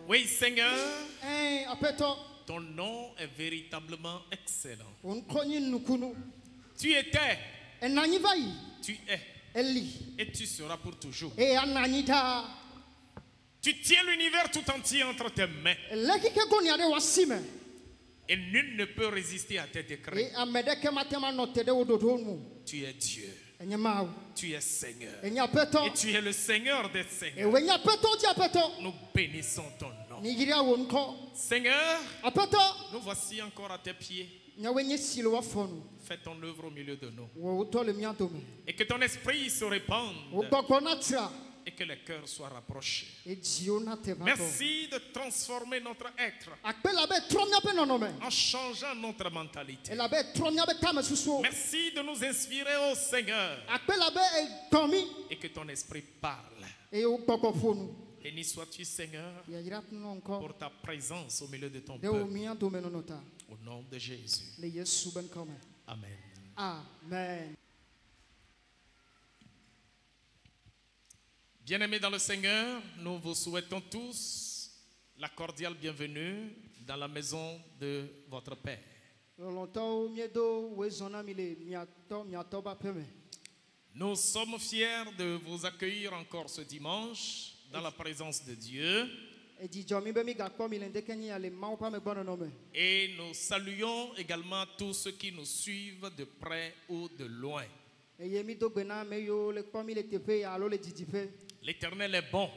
Oui, Seigneur, ton nom est véritablement excellent. Tu étais, tu es, et tu seras pour toujours. Tu tiens l'univers tout entier entre tes mains. Et nul ne peut résister à tes décrets. Tu es Dieu. Tu es Seigneur. Et tu es le Seigneur des Seigneurs. Nous bénissons ton nom. Seigneur, nous voici encore à tes pieds. Fais ton œuvre au milieu de nous. Et que ton esprit se répande. Et que les cœurs soient rapprochés. Merci de transformer notre être en changeant notre mentalité. Merci de nous inspirer au Seigneur et que ton esprit parle. Béni sois-tu, Seigneur, pour ta présence au milieu de ton peuple. Au nom de Jésus. Amen. Amen. Bien-aimés dans le Seigneur, nous vous souhaitons tous la cordiale bienvenue dans la maison de votre Père. Nous sommes fiers de vous accueillir encore ce dimanche dans la présence de Dieu. Et nous saluons également tous ceux qui nous suivent de près ou de loin. L'Éternel est bon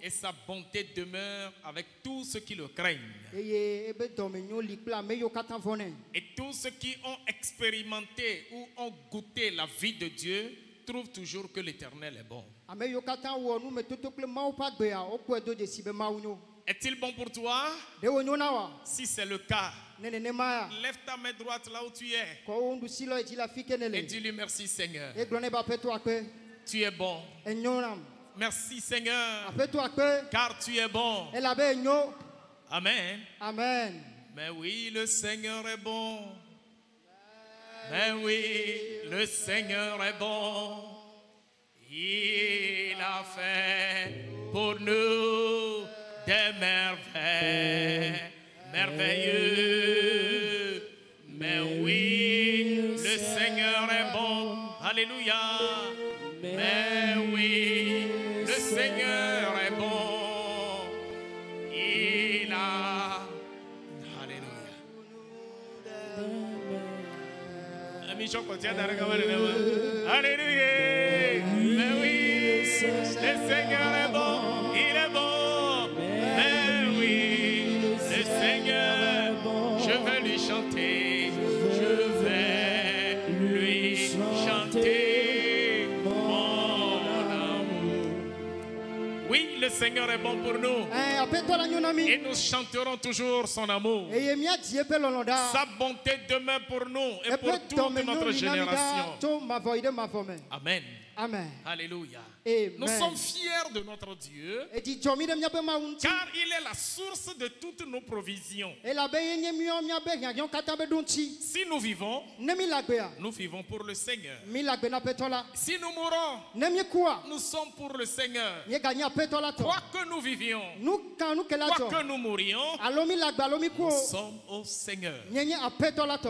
et sa bonté demeure avec tous ceux qui le craignent. Et tous ceux qui ont expérimenté ou ont goûté la vie de Dieu trouvent toujours que l'Éternel est bon. Est-il bon pour toi? Si c'est le cas, lève ta main droite là où tu es et dis-lui merci Seigneur. Tu es bon. Merci Seigneur, car tu es bon. Amen. Amen. Mais oui, le Seigneur est bon. Mais oui, le Seigneur est bon. Il a fait pour nous des merveilles. merveilleux. Mais oui, le Seigneur est bon. Alléluia. Mais oui, le Seigneur est bon. Il a... Alléluia. Alléluia. Mais oui, le Seigneur est bon. Il est bon. Mais oui, le Seigneur, je vais lui chanter. Je vais lui chanter mon amour. Oui, le Seigneur est bon pour nous. Et nous chanterons toujours son amour. Sa bonté demeure pour nous et pour toute notre génération. Amen. Amen. Alléluia. Amen. Nous sommes fiers de notre Dieu, car il est la source de toutes nos provisions. Si nous vivons pour le Seigneur. Si nous mourons, nous sommes pour le Seigneur. Quoi que nous vivions, quoi que nous mourions, nous sommes au Seigneur.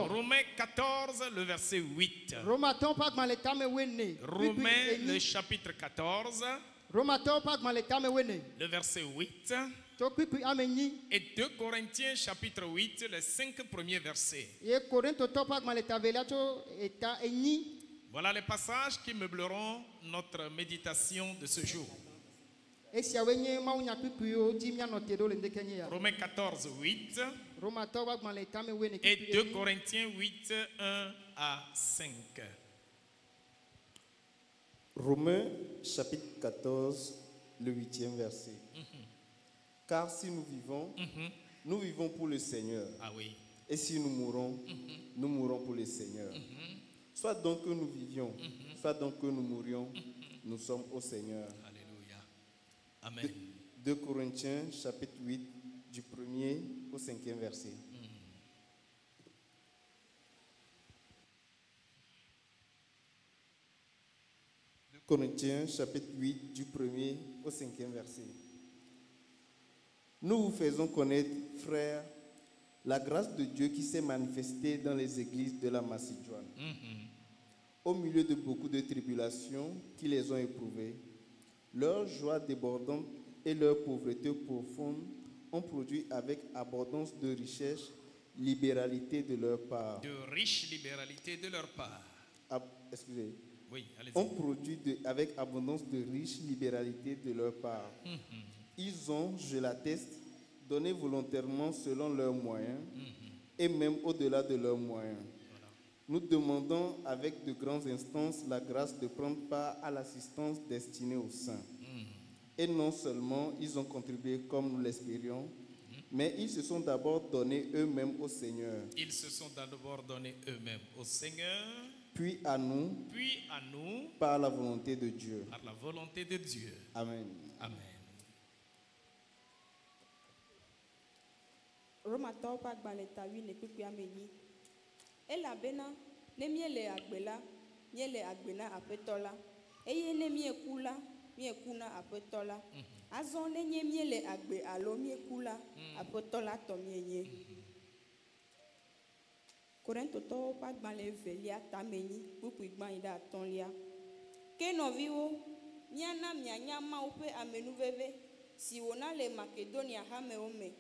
Romains 14, le verset 8. Romains, le chapitre 14, le verset 8. Et 2 Corinthiens, chapitre 8, les 5 premiers versets. Voilà les passages qui meubleront notre méditation de ce jour. Romains 14, 8. Et 2 Corinthiens 8, 1 à 5. Romains chapitre 14, le 8e verset. Car si nous vivons, nous vivons pour le Seigneur. Ah oui. Et si nous mourons, nous mourons pour le Seigneur. Soit donc que nous vivions, soit donc que nous mourions, nous sommes au Seigneur. Alléluia. Amen. 2 Corinthiens chapitre 8, du 1er au 5e verset. 2 Corinthiens chapitre 8, du 1er au 5e verset. Nous vous faisons connaître, frères, la grâce de Dieu qui s'est manifestée dans les églises de la Macédoine. Au milieu de beaucoup de tribulations qui les ont éprouvées, leur joie débordante et leur pauvreté profonde ont produit avec abondance de richesse, libéralité de leur part. De riche libéralité de leur part. Excusez. Oui, allez-y. Ont produit avec abondance de riche libéralité de leur part. Ils ont, je l'atteste, donné volontairement selon leurs moyens et même au-delà de leurs moyens. Voilà. Nous demandons avec de grandes instances la grâce de prendre part à l'assistance destinée aux saints. Et non seulement ils ont contribué comme nous l'espérions, mais ils se sont d'abord donnés eux-mêmes au Seigneur. Ils se sont d'abord donnés eux-mêmes au Seigneur. Puis à nous, par la volonté de Dieu. Par la volonté de Dieu. Amen. Amen. Romatɔwo ƒe agbalẽ ta 8 le kpekpea me nyi. Elabena ne míele agbe la, míele agbe na Aƒetɔ la. Eye ne míeku la, míeku na Aƒetɔ la. Azɔ ne nye míele agbe alo míeku la, Aƒetɔ la tɔ míenye. Korintotɔwo ƒe agbalẽ 2 ta me nyi, kpukpui gbã yi ɖe 5. Ke nɔviwo, míana mianya Mawu ƒe amenuveve si wòna le Makedonia hamewo me.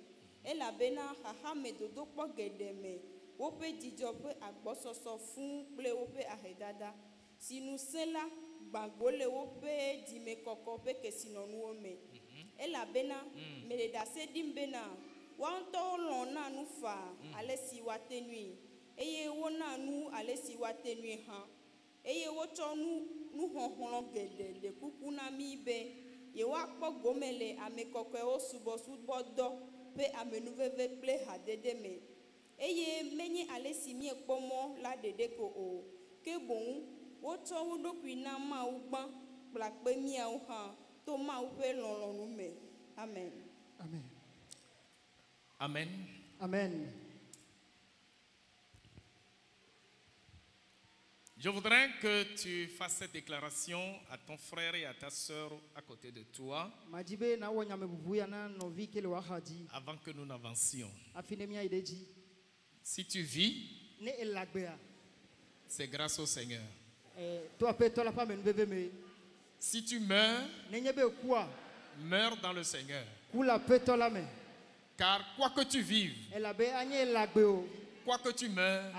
Elabena xaxame dodokpɔ geɖe me woƒe dzidzɔ ƒe agbɔsɔsɔ fũu kple woƒe ahedada si ŋusẽ la gbãgbo le woƒe dzimekɔkɔ ƒe kesinɔnuwo me. Elabena mele ɖase ɖim bena woawo ŋutɔwo lɔ̃ na nu faa ale si woate nui eye wona nu ale si woate nui hã eye wotsɔ nuxɔxlɔ̃ geɖe ɖe kuku na mí be yewoakpɔ gome le ame kɔkɔewo subɔsubɔdɔ ƒe amenuveve kple hadede me eye menye ale si míekpɔ mɔ la ɖeɖe ko o ke boŋ wotsɔ wo ɖokui na Mawu gbã kplakpe míawo hã to Mawu ƒe lɔlɔ̃nu me. Amen. Amen. Amen. Amen. Je voudrais que tu fasses cette déclaration à ton frère et à ta sœur à côté de toi avant que nous n'avancions. Si tu vis, c'est grâce au Seigneur. Si tu meurs, meurs dans le Seigneur. Car quoi que tu vives, quoi que tu meurs,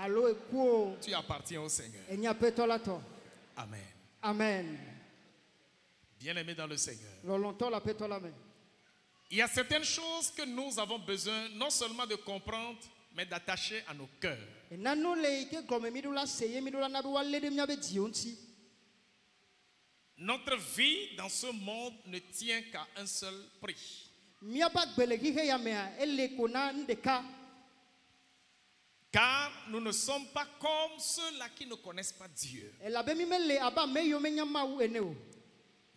tu appartiens au Seigneur. Amen. Amen. Bien-aimé dans le Seigneur. Il y a certaines choses que nous avons besoin non seulement de comprendre, mais d'attacher à nos cœurs. Notre vie dans ce monde ne tient qu'à un seul prix. Car nous ne sommes pas comme ceux-là qui ne connaissent pas Dieu.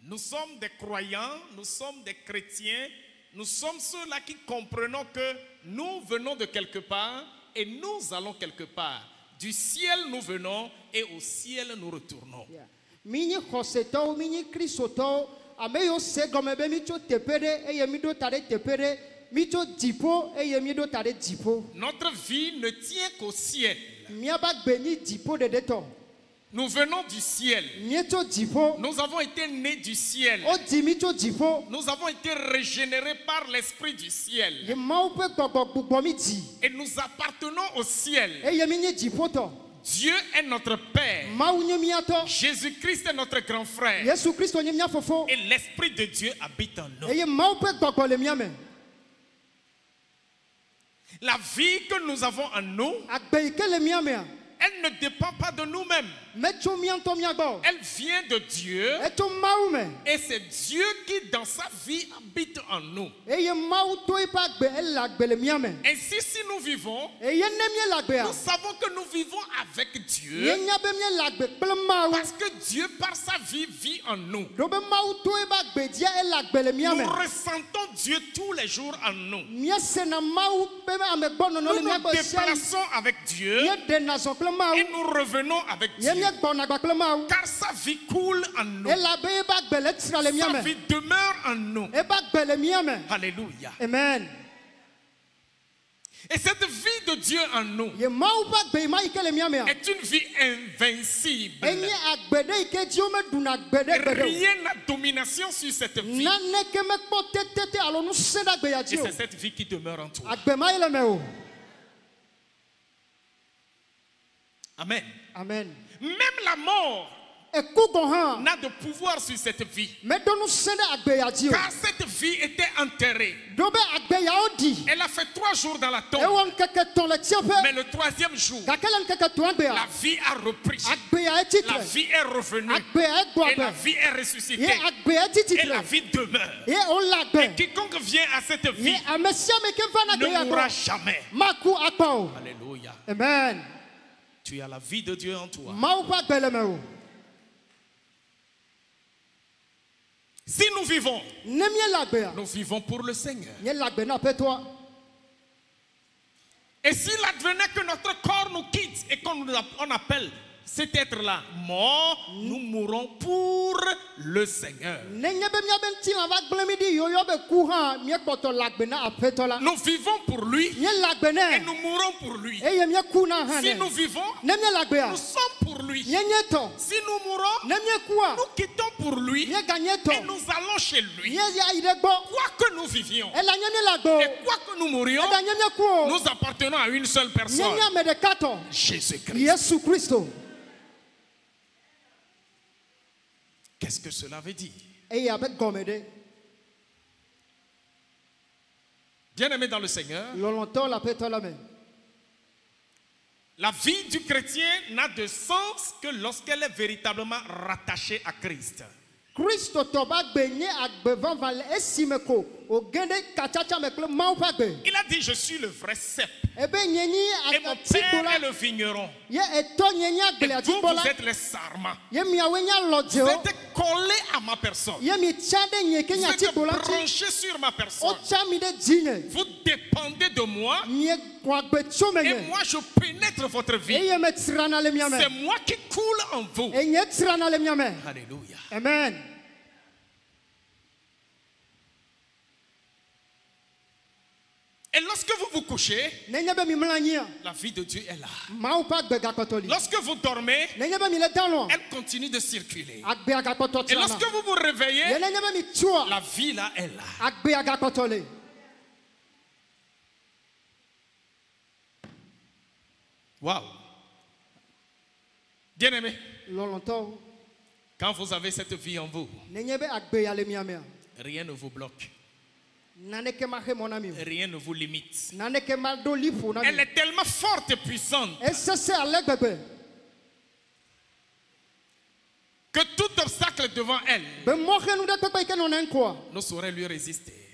Nous sommes des croyants, nous sommes des chrétiens, nous sommes ceux-là qui comprenons que nous venons de quelque part et nous allons quelque part. Du ciel nous venons et au ciel nous retournons. Notre vie ne tient qu'au ciel. Nous venons du ciel. Nous avons été nés du ciel. Nous avons été régénérés par l'esprit du ciel. Et nous appartenons au ciel. Dieu est notre Père. Jésus-Christ est notre grand frère. Et l'Esprit de Dieu habite en nous. La vie que nous avons en nous, elle ne dépend pas de nous-mêmes. Elle vient de Dieu. Et c'est Dieu qui dans sa vie habite en nous. Ainsi si nous vivons, nous savons que nous vivons avec Dieu. Parce que Dieu par sa vie vit en nous. Nous ressentons Dieu tous les jours en nous. Nous nous déplaçons avec Dieu. Et nous revenons avec Dieu. Car sa vie coule en nous. Sa vie demeure en nous. Alléluia. Amen. Et cette vie de Dieu en nous est une vie invincible. Rien n'a domination sur cette vie. Et c'est cette vie qui demeure en toi. Amen. Amen. Même la mort n'a de pouvoir sur cette vie. Car cette vie était enterrée. Elle a fait 3 jours dans la tombe. Mais le 3e jour, la vie a repris. La vie est revenue. Et la vie est ressuscitée. Et la vie demeure. Et quiconque vient à cette vie ne mourra jamais. Alléluia. Amen. Tu as la vie de Dieu en toi. Si nous vivons, nous vivons pour le Seigneur. Et s'il advenait que notre corps nous quitte et qu'on appelle cet être-là mort, nous mourrons pour le Seigneur. Nous vivons pour lui et nous mourrons pour lui. Si nous vivons, nous sommes pour lui. Si nous mourons, nous quittons pour lui et nous allons chez lui. Quoi que nous vivions et quoi que nous mourions, nous appartenons à une seule personne, Jésus-Christ. Qu'est-ce que cela veut dire? Bien-aimé dans le Seigneur, la vie du chrétien n'a de sens que lorsqu'elle est véritablement rattachée à Christ. Il a dit, je suis le vrai cep. Et mon père est le vigneron. Et vous, vous êtes les sarments. Vous êtes collés à ma personne. Vous êtes branchés sur ma personne. Vous dépendez de moi. Et moi, je pénètre votre vie. C'est moi qui coule en vous. Alléluia. Amen. Et lorsque vous vous couchez, la vie de Dieu est là. Lorsque vous dormez, elle continue de circuler. Et lorsque vous vous réveillez, la vie là est là. Waouh. Bien-aimé, quand vous avez cette vie en vous, rien ne vous bloque. Rien ne vous limite. Elle est tellement forte et puissante que tout obstacle devant elle ne saurait lui résister.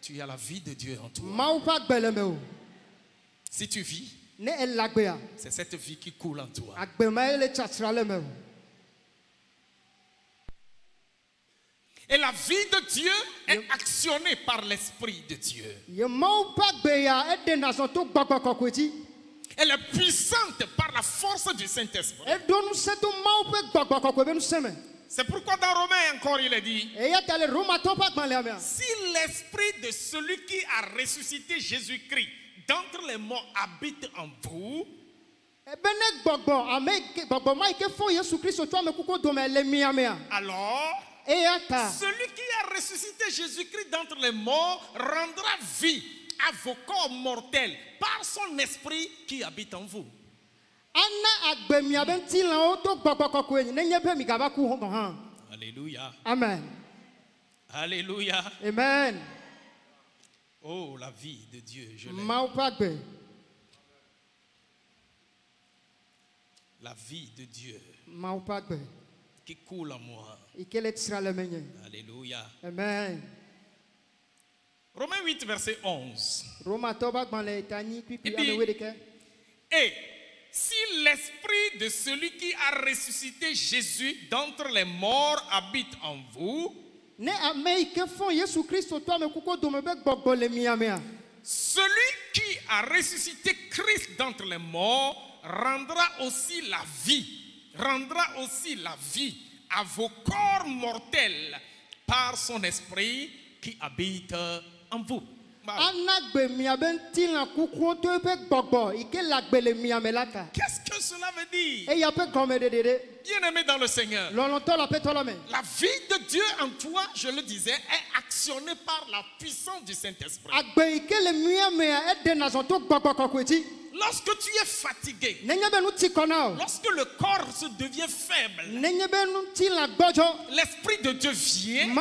Tu as la vie de Dieu en toi. Si tu vis, c'est cette vie qui coule en toi. Et la vie de Dieu est actionnée par l'Esprit de Dieu. Elle est puissante par la force du Saint-Esprit. C'est pourquoi dans Romains encore il est dit, si l'Esprit de celui qui a ressuscité Jésus-Christ d'entre les morts habite en vous, alors celui qui a ressuscité Jésus-Christ d'entre les morts rendra vie à vos corps mortels par son esprit qui habite en vous. Alléluia. Amen. Alléluia. Amen. Oh, la vie de Dieu, je l'aime. La vie de Dieu qui coule en moi. Alléluia. Amen. Romains 8, verset 11. Il dit, et si l'esprit de celui qui a ressuscité Jésus d'entre les morts habite en vous, celui qui a ressuscité Christ d'entre les morts rendra aussi la vie à vos corps mortels par son esprit qui habite en vous. Qu'est-ce que cela veut dire? Bien-aimé dans le Seigneur, la vie de Dieu en toi, je le disais, est actionnée par la puissance du Saint-Esprit. Lorsque tu es fatigué, lorsque le corps se devient faible, l'Esprit de Dieu vient et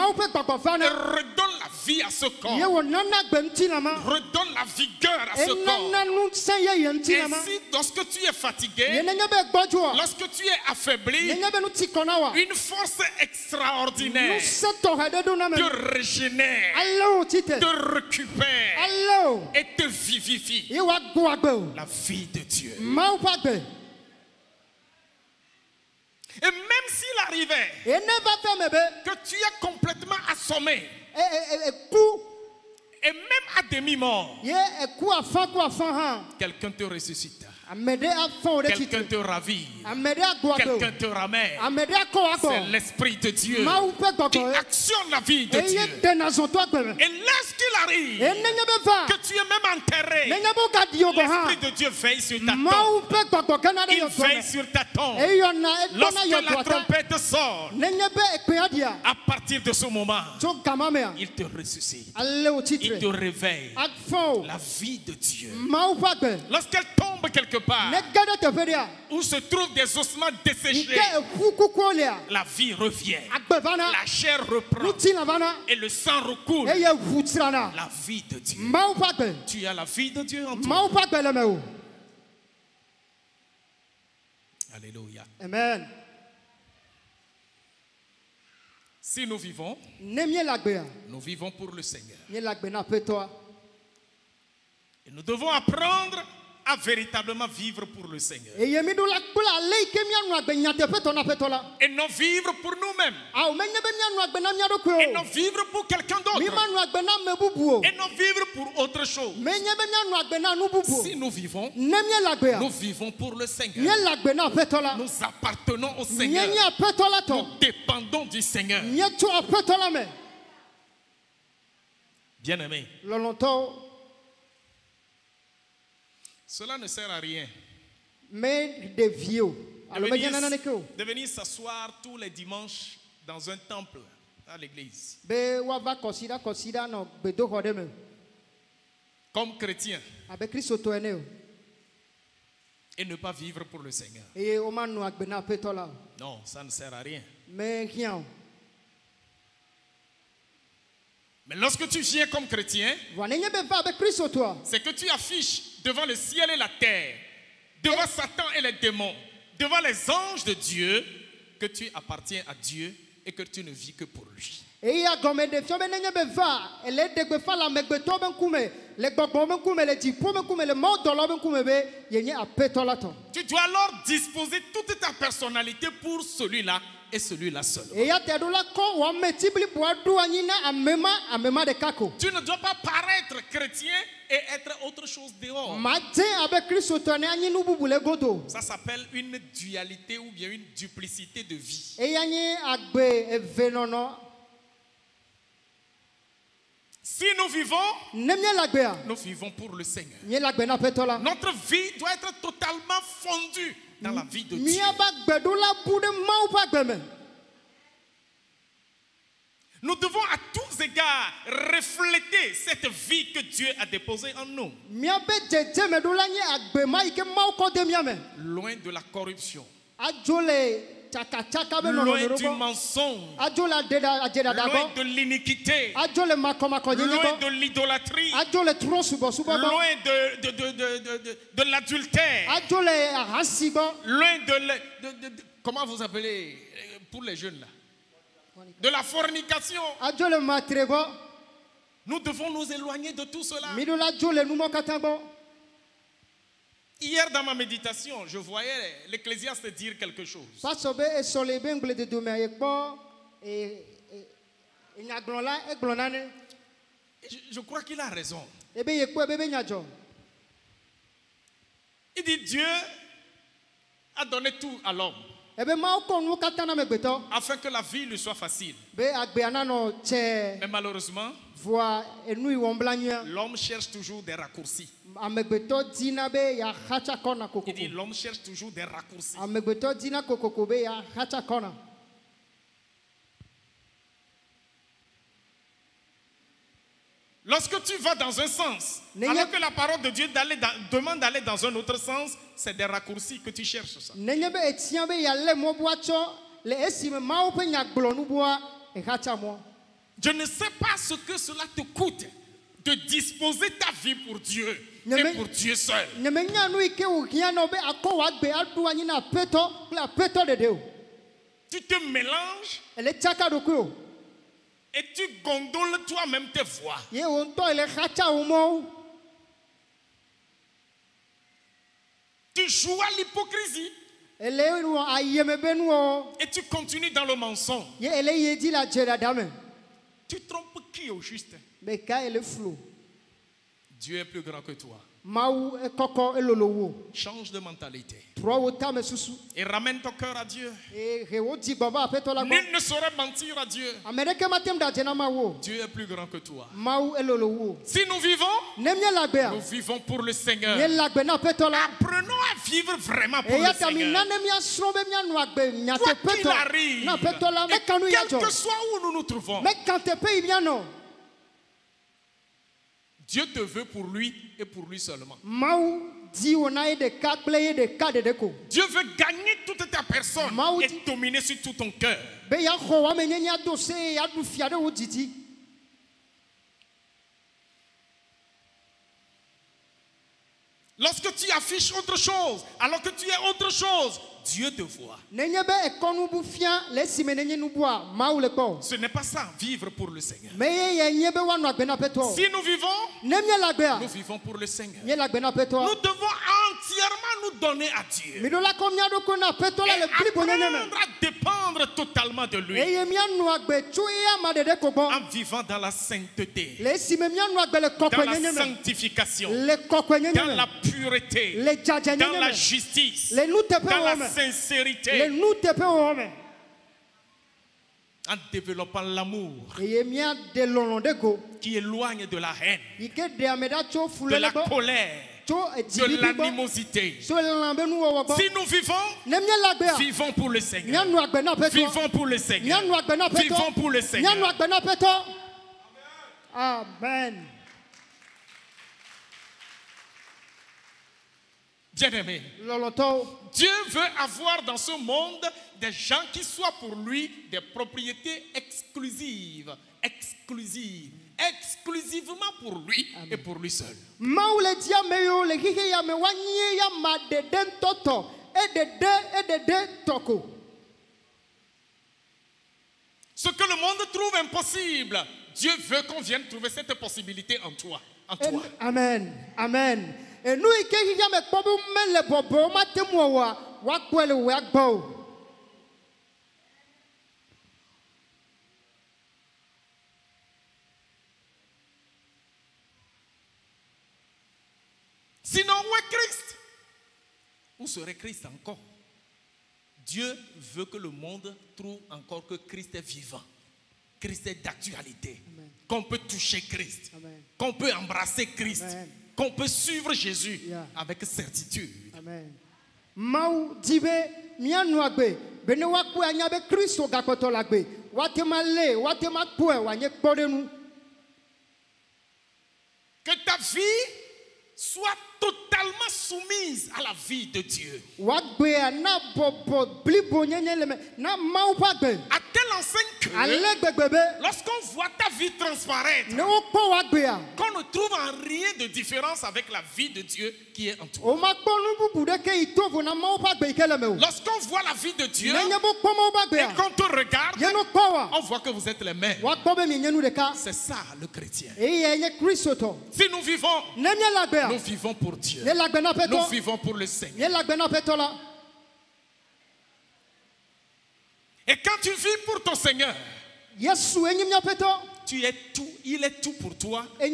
redonne la vie à ce corps, redonne la vigueur à ce corps. Ainsi, lorsque tu es fatigué, lorsque tu es affaibli, une force extraordinaire te régénère, te récupère et te vivifie. La vie de Dieu. Et même s'il arrivait que tu es complètement assommé et même à demi-mort, quelqu'un te ressuscite. Quelqu'un te ravit. Quelqu'un te ramène. C'est l'Esprit de Dieu qui actionne la vie de Dieu. Et lorsqu'il arrive que tu es même enterré, l'Esprit de Dieu veille sur ta tombe. Il veille sur ta tombe. Lorsque la trompette sort, à partir de ce moment, il te ressuscite. Il te réveille. La vie de Dieu. Lorsqu'elle tombe quelque part où se trouvent des ossements desséchés, la vie revient, la chair reprend et le sang recoule. La vie de Dieu. Tu as la vie de Dieu en toi. Alléluia. Amen. Si nous vivons pour le Seigneur. Et nous devons apprendre à véritablement vivre pour le Seigneur. Et non vivre pour nous-mêmes. Et non vivre pour quelqu'un d'autre. Et non vivre pour autre chose. Si nous vivons pour le Seigneur. Nous appartenons au Seigneur. Nous dépendons du Seigneur. Bien-aimé. Cela ne sert à rien de venir s'asseoir tous les dimanches dans un temple à l'église. Comme chrétien. Et ne pas vivre pour le Seigneur. Non, ça ne sert à rien. Mais lorsque tu viens comme chrétien, c'est que tu affiches devant le ciel et la terre, devant Satan et les démons, devant les anges de Dieu, que tu appartiens à Dieu et que tu ne vis que pour lui. Tu dois alors disposer toute ta personnalité pour celui-là et celui-là seul. Tu ne dois pas paraître chrétien et être autre chose dehors. Ça s'appelle une dualité ou bien une duplicité de vie. Si nous vivons pour le Seigneur. Notre vie doit être totalement fondue dans la vie de Dieu. Nous devons à tous égards refléter cette vie que Dieu a déposée en nous. Loin de la corruption. Loin du mensonge. Loin de l'iniquité. Loin de l'idolâtrie. Loin de l'adultère. Loin de comment vous appelez pour les jeunes là? De la fornication. Nous devons nous éloigner de tout cela. Hier dans ma méditation, je voyais l'Ecclésiaste dire quelque chose. Je crois qu'il a raison. Il dit Dieu a donné tout à l'homme afin que la vie lui soit facile. Mais malheureusement, l'homme cherche toujours des raccourcis. Il dit l'homme cherche toujours des raccourcis. Lorsque tu vas dans un sens, alors que la parole de Dieu demande d'aller dans un autre sens, c'est des raccourcis que tu cherches. Ça. Je ne sais pas ce que cela te coûte de disposer ta vie pour Dieu et pour Dieu seul. Tu te mélanges et tu gondoles toi-même tes voix. Tu joues à l'hypocrisie. Et tu continues dans le mensonge. Tu trompes qui au juste? Dieu est plus grand que toi. Change de mentalité et ramène ton cœur à Dieu. Nul ne saurait mentir à Dieu. Dieu est plus grand que toi. Si nous vivons pour le Seigneur. Apprenons à vivre vraiment pour le Seigneur. Quoi qu'il arrive, et quel que soit où nous nous trouvons, Dieu te veut pour lui et pour lui seulement. Dieu veut gagner toute ta personne et dominer sur tout ton cœur. Lorsque tu affiches autre chose, alors que tu es autre chose, Dieu te voit. Ce n'est pas ça, vivre pour le Seigneur. Si nous vivons pour le Seigneur. Nous devons entièrement nous donner à Dieu. Et apprendre à dépendre totalement de lui. En vivant dans la sainteté, dans la sanctification, dans la pureté, dans la justice, dans la sincérité, en développant l'amour qui éloigne de la haine, de la colère, de l'animosité. Si nous vivons pour le Seigneur. Vivons pour le Seigneur. Vivons pour le Seigneur. Amen. Bien-aimé, Dieu veut avoir dans ce monde des gens qui soient pour lui des propriétés exclusives, exclusivement pour lui. Amen. Et pour lui seul. Ce que le monde trouve impossible, Dieu veut qu'on vienne trouver cette possibilité en toi. Amen. Amen. Et nous, sinon, où est Christ? Où serait Christ encore? Dieu veut que le monde trouve encore que Christ est vivant. Christ est d'actualité. Qu'on peut toucher Christ. Amen. Qu'on peut embrasser Christ. Amen. Qu'on peut suivre Jésus avec certitude. Amen. Que ta vie soit totalement soumise à la vie de Dieu. À telle enseigne que lorsqu'on voit ta vie transparaître, qu'on ne trouve en rien de différence avec la vie de Dieu qui est en toi. Lorsqu'on voit la vie de Dieu et qu'on te regarde, on voit que vous êtes les mêmes. C'est ça le chrétien. Si nous vivons pour Dieu. Nous vivons pour le Seigneur. Et quand tu vis pour ton Seigneur, tu es tout, il est tout pour toi et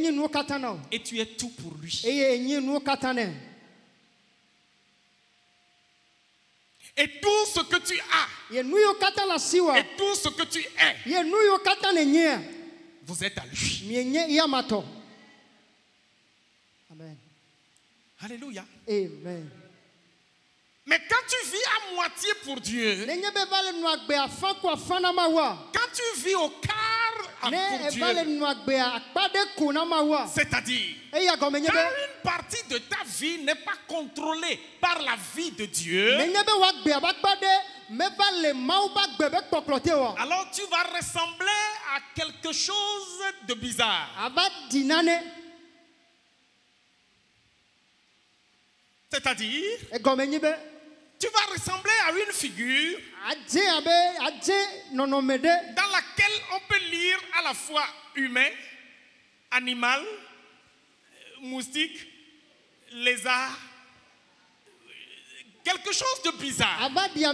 tu es tout pour lui. Et tout ce que tu as et tout ce que tu es, vous êtes à lui. Amen. Alléluia. Amen. Mais quand tu vis à moitié pour Dieu, quand tu vis au quart pour Dieu, c'est-à-dire quand une partie de ta vie n'est pas contrôlée par la vie de Dieu, alors tu vas ressembler à quelque chose de bizarre. C'est-à-dire, tu vas ressembler à une figure dans laquelle on peut lire à la fois humain, animal, moustique, lézard, quelque chose de bizarre. C'est-à-dire,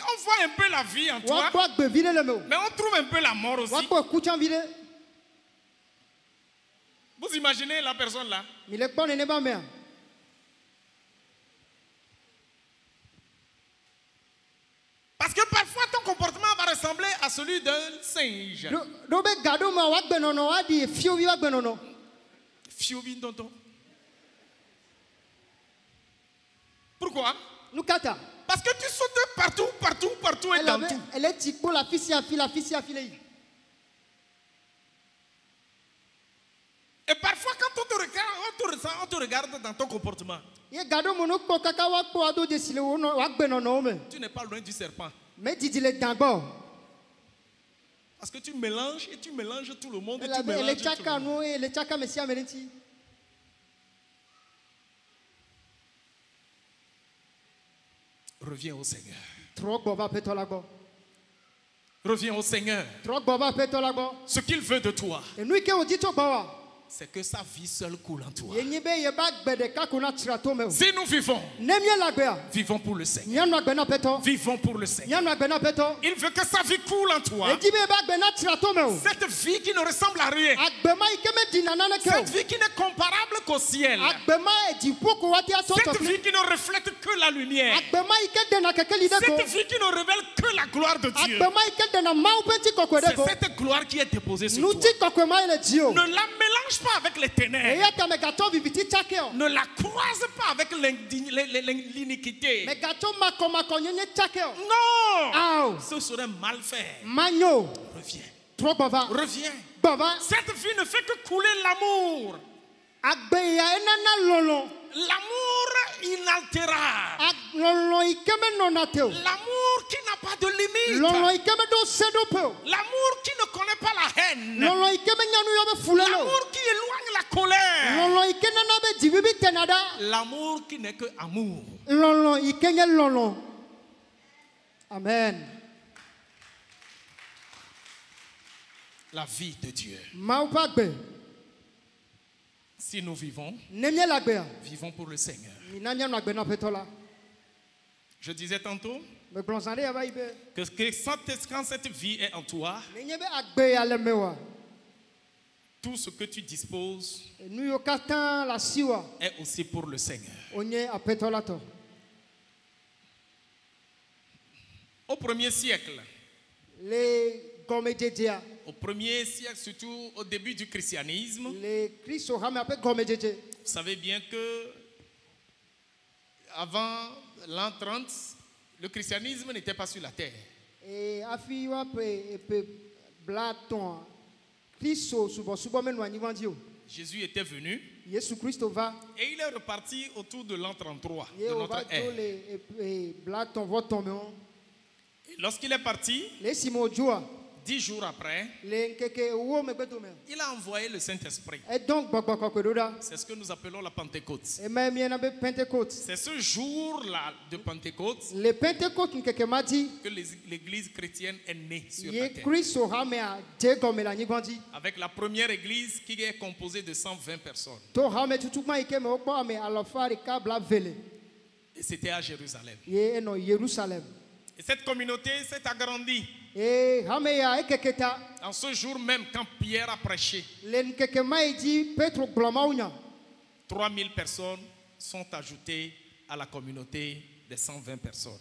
on voit un peu la vie en toi, mais on trouve un peu la mort aussi. Vous imaginez la personne là? Parce que parfois ton comportement va ressembler à celui d'un singe. Fiovi tonton. Pourquoi? Parce que tu sautes partout et dans tout. Et parfois, quand on te regarde dans ton comportement, tu n'es pas loin du serpent. Parce que tu mélanges et tu mélanges tout le monde et tu mélanges tout le monde. Reviens au Seigneur. Reviens au Seigneur. Ce qu'il veut de toi, c'est que sa vie seule coule en toi. Si nous vivons, vivons pour le Seigneur. Vivons pour le Seigneur. Il veut que sa vie coule en toi. Cette vie qui ne ressemble à rien. Cette vie qui n'est comparable qu'au ciel. Cette vie qui ne reflète que la lumière. Cette vie qui ne révèle que la gloire de Dieu. C'est cette gloire qui est déposée sur toi. Ne la mélange pas avec les ténèbres. Ne la croise pas avec l'iniquité. Non. Ce serait mal fait. Reviens. Reviens. Cette vie ne fait que couler l'amour. L'amour inaltérable. L'amour qui n'a pas de limite. L'amour qui ne connaît pas la haine. L'amour qui éloigne la colère. L'amour qui n'est que amour. Amen. La vie de Dieu. Si nous vivons, vivons pour le Seigneur. Je disais tantôt que quand cette vie est en toi, tout ce que tu disposes est aussi pour le Seigneur. Au premier siècle, surtout au début du christianisme, vous savez bien que avant l'an 30, le christianisme n'était pas sur la terre. Jésus était venu et il est reparti autour de l'an 33 de notre ère. Et lorsqu'il est parti, 10 jours après, il a envoyé le Saint-Esprit. C'est ce que nous appelons la Pentecôte. C'est ce jour-là de Pentecôte que l'église chrétienne est née sur la terre. Avec la première église qui est composée de 120 personnes. Et c'était à Jérusalem. Et cette communauté s'est agrandie. En ce jour même, quand Pierre a prêché, 3000 personnes sont ajoutées à la communauté des 120 personnes.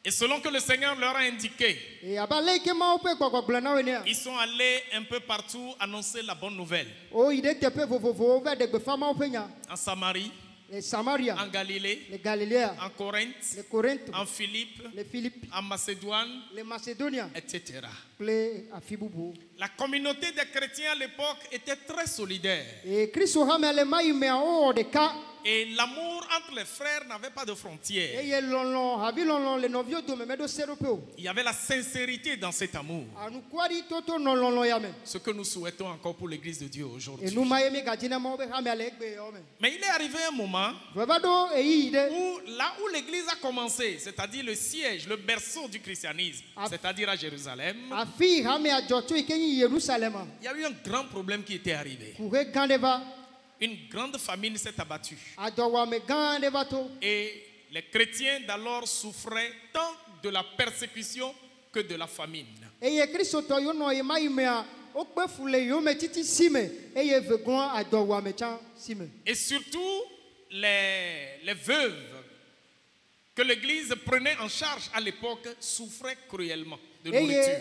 Et selon que le Seigneur leur a indiqué, ils sont allés un peu partout annoncer la bonne nouvelle. En Samarie, en Galilée, en Corinthe, en Philippe, en Macédoine, etc. La communauté des chrétiens à l'époque était très solidaire. Et l'amour entre les frères n'avait pas de frontières. Il y avait la sincérité dans cet amour. Ce que nous souhaitons encore pour l'Église de Dieu aujourd'hui. Mais il est arrivé un moment où là où l'Église a commencé, c'est-à-dire le siège, le berceau du christianisme, c'est-à-dire à Jérusalem, il y a eu un grand problème qui était arrivé. Une grande famine s'est abattue. Et les chrétiens d'alors souffraient tant de la persécution que de la famine. Et surtout, les veuves que l'Église prenait en charge à l'époque souffraient cruellement de nourriture.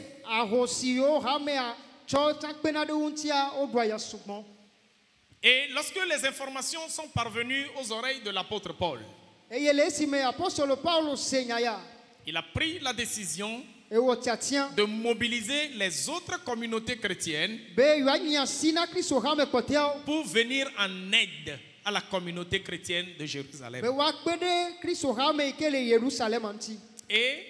Et lorsque les informations sont parvenues aux oreilles de l'apôtre Paul, il a pris la décision de mobiliser les autres communautés chrétiennes pour venir en aide à la communauté chrétienne de Jérusalem. Et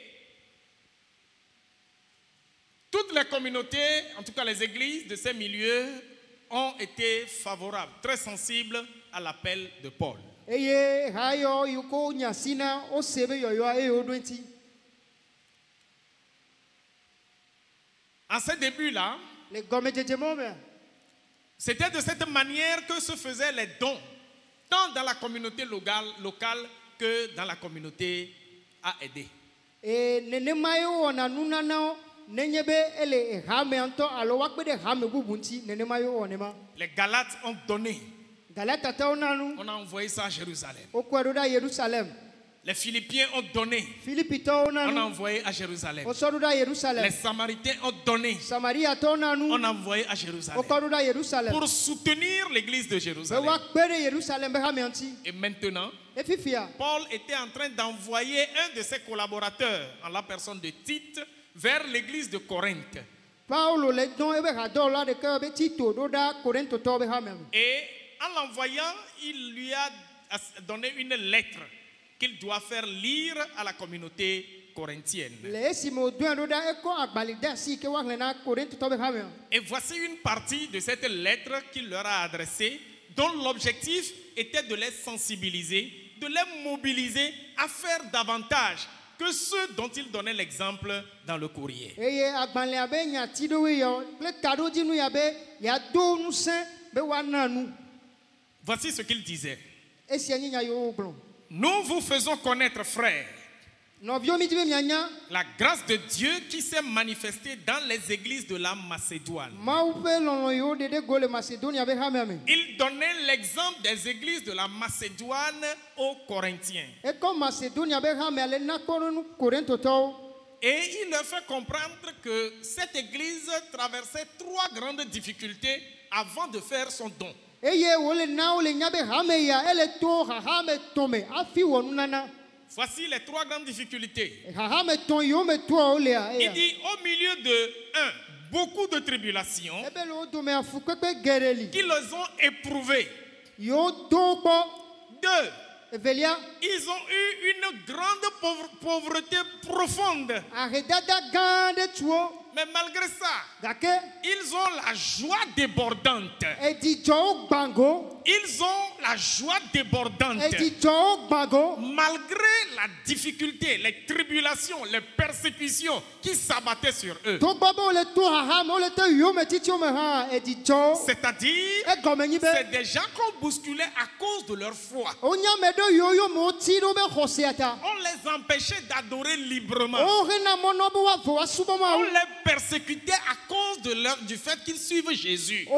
toutes les communautés, en tout cas les églises de ces milieux, ont été favorables, très sensibles à l'appel de Paul. En ces débuts-là, c'était de cette manière que se faisaient les dons, tant dans la communauté locale que dans la communauté à aider. Les Galates ont donné. On a envoyé ça à Jérusalem. Les Philippiens ont donné. On a envoyé à Jérusalem. Les Samaritains ont donné. On a envoyé à Jérusalem. Pour soutenir l'église de Jérusalem. Et maintenant, Paul était en train d'envoyer un de ses collaborateurs, en la personne de Tite, vers l'église de Corinthe. Et en l'envoyant, il lui a donné une lettre qu'il doit faire lire à la communauté corinthienne. Et voici une partie de cette lettre qu'il leur a adressée, dont l'objectif était de les sensibiliser, de les mobiliser à faire davantage que ceux dont il donnait l'exemple dans le courrier. Voici ce qu'il disait. Nous vous faisons connaître, frères, la grâce de Dieu qui s'est manifestée dans les églises de la Macédoine. Il donnait l'exemple des églises de la Macédoine aux Corinthiens. Et il leur fait comprendre que cette église traversait 3 grandes difficultés avant de faire son don. Voici les 3 grandes difficultés. Il dit au milieu de 1, beaucoup de tribulations qui les ont éprouvées. 2, ils ont eu une grande pauvreté profonde. Mais malgré ça, ils ont la joie débordante. Ils ont la joie débordante. Malgré la difficulté, les tribulations, les persécutions qui s'abattaient sur eux. C'est-à-dire, c'est des gens qu'on bousculait à cause de leur foi. On les empêchait d'adorer librement. On les persécutait à cause du fait qu'ils suivent Jésus.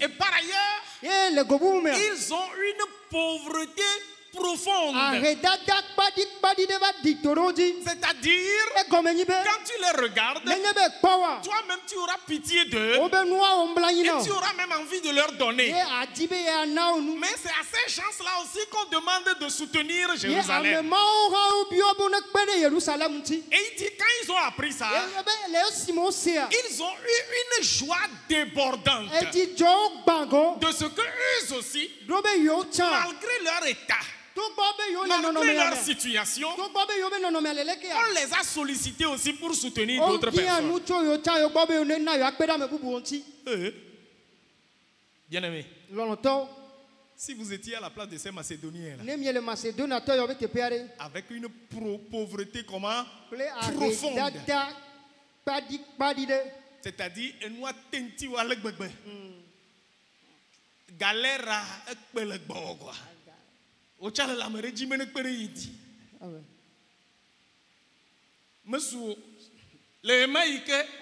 Et par ailleurs, ils ont une pauvreté profonde. C'est-à-dire, quand tu les regardes, toi-même tu auras pitié d'eux et tu auras même envie de leur donner. Mais c'est à ces gens-là aussi qu'on demande de soutenir Jérusalem. Et il dit, quand ils ont appris ça, ils ont eu une joie débordante de ce que eux aussi, malgré leur état, malgré leur situation, on les a sollicités aussi pour soutenir d'autres personnes. Bien-aimés, si vous étiez à la place de ces Macédoniens là, avec une pauvreté comment profonde, c'est-à-dire galère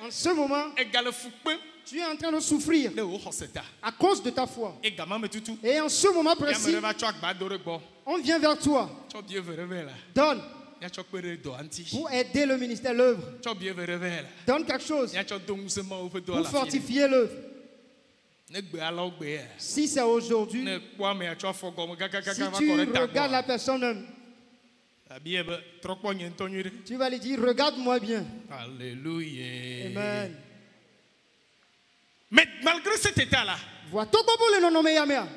en ce moment, tu es en train de souffrir à cause de ta foi. Et en ce moment précis, on vient vers toi. Donne pour aider le ministère, l'œuvre. Donne quelque chose pour fortifier l'œuvre. Si c'est aujourd'hui, si tu regardes la personne, tu vas lui dire, regarde-moi bien. Alléluia. Amen. Mais malgré cet état-là,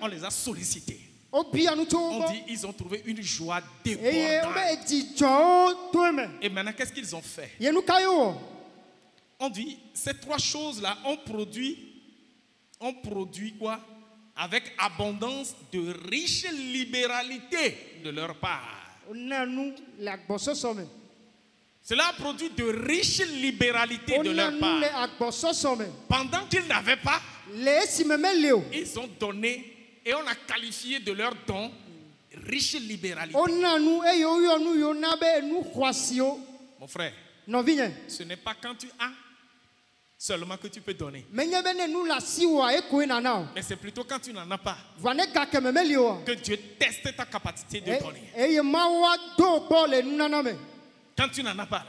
on les a sollicités. On dit ils ont trouvé une joie débordante. Et maintenant, qu'est-ce qu'ils ont fait? On dit, ces trois choses-là ont produit quoi? Avec abondance de riche libéralité de leur part. Cela a produit de riche libéralité de leur part. Pendant qu'ils n'avaient pas, ils ont donné et on a qualifié de leur don riche libéralité. Mon frère, ce n'est pas quand tu as seulement que tu peux donner. Mais c'est plutôt quand tu n'en as pas que Dieu teste ta capacité de donner. Quand tu n'en as pas,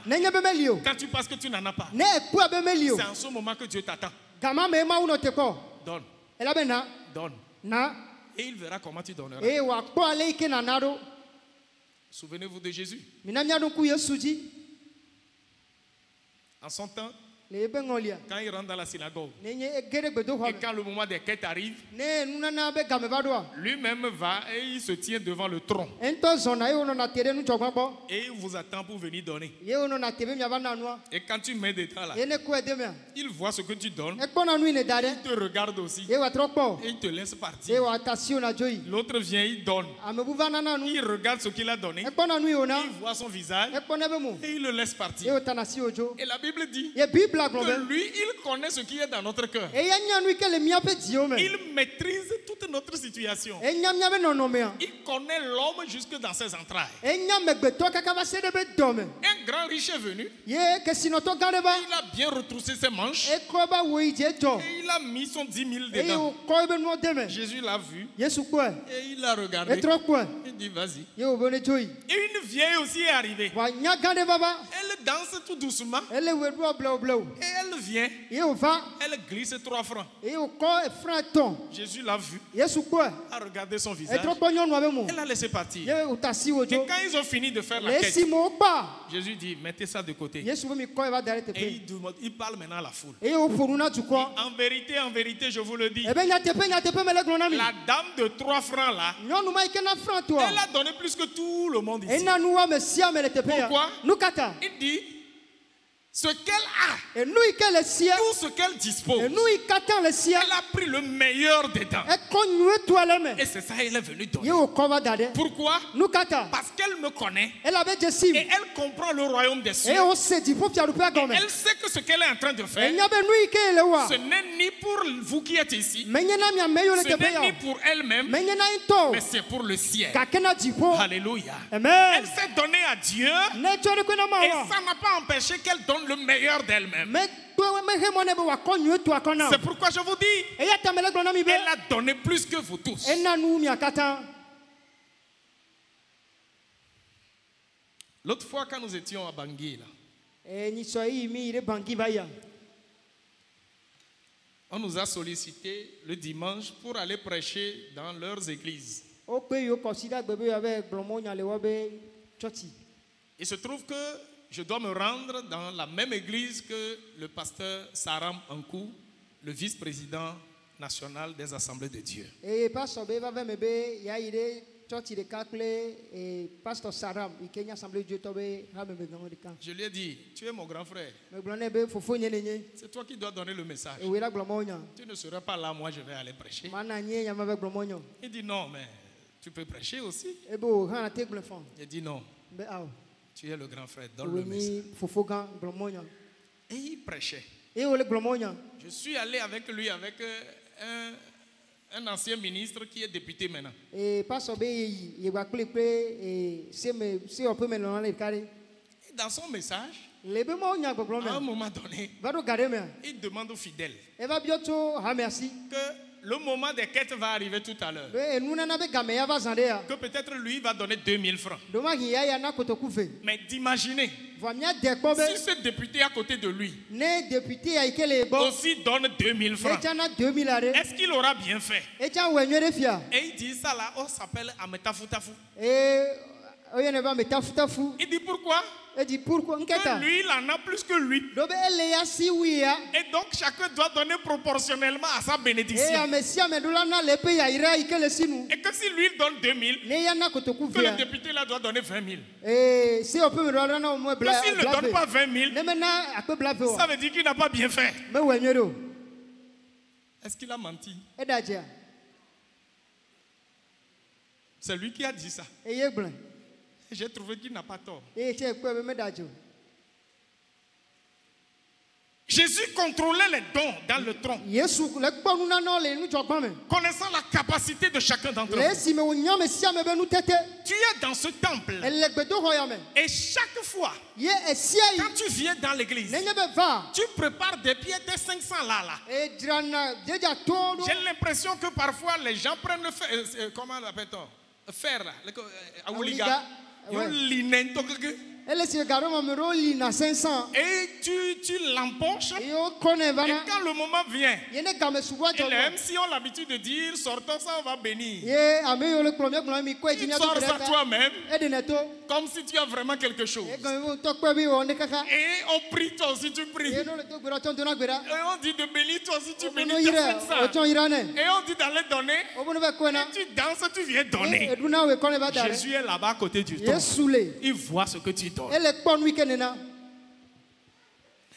quand tu penses que tu n'en as pas, c'est en ce moment que Dieu t'attend. Donne. Donne. Et il verra comment tu donneras. Souvenez-vous de Jésus. En son temps, quand il rentre dans la synagogue et quand le moment des quêtes arrive, lui-même va et il se tient devant le tronc et il vous attend pour venir donner. Et quand tu mets des temps là, il voit ce que tu donnes, il te regarde aussi et il te laisse partir. L'autre vient, il donne, il regarde ce qu'il a donné, il voit son visage et il le laisse partir. Et la Bible dit que lui, il connaît ce qui est dans notre cœur. Il maîtrise toute notre situation. Il connaît l'homme jusque dans ses entrailles. Un grand riche est venu. Il a bien retroussé ses manches. Et il a mis son 10 000 dedans. Jésus l'a vu. Et il l'a regardé. Il dit vas-y. Et une vieille aussi est arrivée. Elle danse tout doucement. Et elle vient, elle glisse 3 francs. Jésus l'a vu, a regardé son visage, elle a laissé partir. Et quand ils ont fini de faire la quête, Jésus dit, mettez ça de côté. Et il parle maintenant à la foule. En vérité, je vous le dis, la dame de 3 francs là, elle a donné plus que tout le monde ici. Pourquoi? Il dit, ce qu'elle a, tout ce qu'elle dispose, elle a pris le meilleur dedans. Et c'est ça elle est venue donner. Pourquoi? Parce qu'elle me connaît et elle comprend le royaume des cieux. Et elle sait que ce qu'elle est en train de faire, ce n'est ni pour vous qui êtes ici, ce n'est ni pour elle-même, mais c'est pour le ciel. Alléluia. Elle s'est donnée à Dieu et ça n'a pas empêché qu'elle donne le meilleur d'elle-même. C'est pourquoi je vous dis, elle a donné plus que vous tous. L'autre fois quand nous étions à Bangui, là, on nous a sollicité le dimanche pour aller prêcher dans leurs églises. Il se trouve que je dois me rendre dans la même église que le pasteur Saram Ankou, le vice-président national des Assemblées de Dieu. Je lui ai dit, tu es mon grand frère. C'est toi qui dois donner le message. Tu ne seras pas là, moi je vais aller prêcher. Il dit non, mais tu peux prêcher aussi. Il dit non. Tu es le grand frère, donne le message. Et il prêchait. Je suis allé avec lui, avec un ancien ministre qui est député maintenant. Et dans son message, à un moment donné, il demande aux fidèles que le moment des quêtes va arriver tout à l'heure. Que peut-être lui va donner 2000 francs. Mais d'imaginer, si ce député à côté de lui aussi donne 2000 francs, est-ce qu'il aura bien fait? Et il dit ça là, on s'appelle Ametafutafu. Il dit pourquoi? lui, il en a plus que lui. Et donc, chacun doit donner proportionnellement à sa bénédiction. Et que si lui il donne 2000, que le député là doit donner 20 000. Que s'il ne donne pas 20 000, ça veut dire qu'il n'a pas bien fait. Est-ce qu'il a menti? C'est lui qui a dit ça. J'ai trouvé qu'il n'a pas tort. Jésus contrôlait les dons dans le tronc, connaissant la capacité de chacun d'entre nous. Tu es dans ce temple et chaque fois quand tu viens dans l'église, tu prépares des pieds de 500 là. J'ai l'impression que parfois les gens prennent le fer, comment l'appelle-t-on? Fer là, et tu l'empoches. Et quand le moment vient, et les MC ont l'habitude de dire sortons ça, on va bénir. Tu sors ça toi-même comme si tu as vraiment quelque chose. Et on prie, toi aussi tu pries. Et on dit de bénir, toi aussi tu bénis. Et on dit d'aller donner. Et tu danses, tu viens donner. Jésus est là-bas à côté du trône. Il voit ce que tu donnes.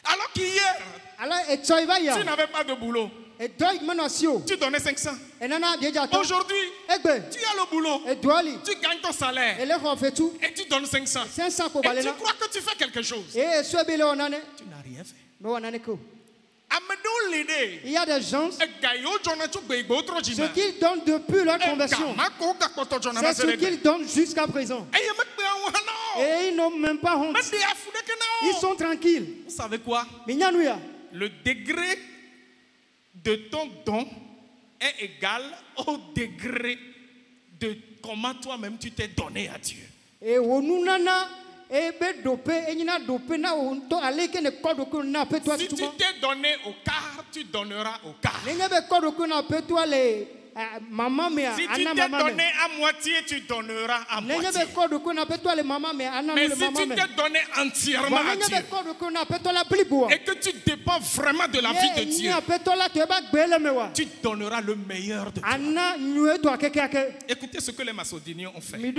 Alors qu'hier, tu n'avais pas de boulot. Tu donnais 500. Aujourd'hui, tu as le boulot. Tu gagnes ton salaire. Et tu donnes 500. Et tu crois que tu fais quelque chose. Tu n'as rien fait. Il y a des gens, ce qu'ils donnent depuis leur conversion, c'est ce qu'ils donnent jusqu'à présent. Et ils n'ont même pas honte. Ils sont tranquilles. Vous savez quoi? Le degré de ton don est égal au degré de comment toi-même tu t'es donné à Dieu. Si tu t'es donné au quart, tu donneras au quart. Si tu t'es donné à moitié, tu donneras à moitié. Mais si tu t'es donné entièrement à Dieu et que tu dépends vraiment de la vie de Dieu, tu donneras le meilleur de toi. Écoutez ce que les Macédoniens ont fait. Eux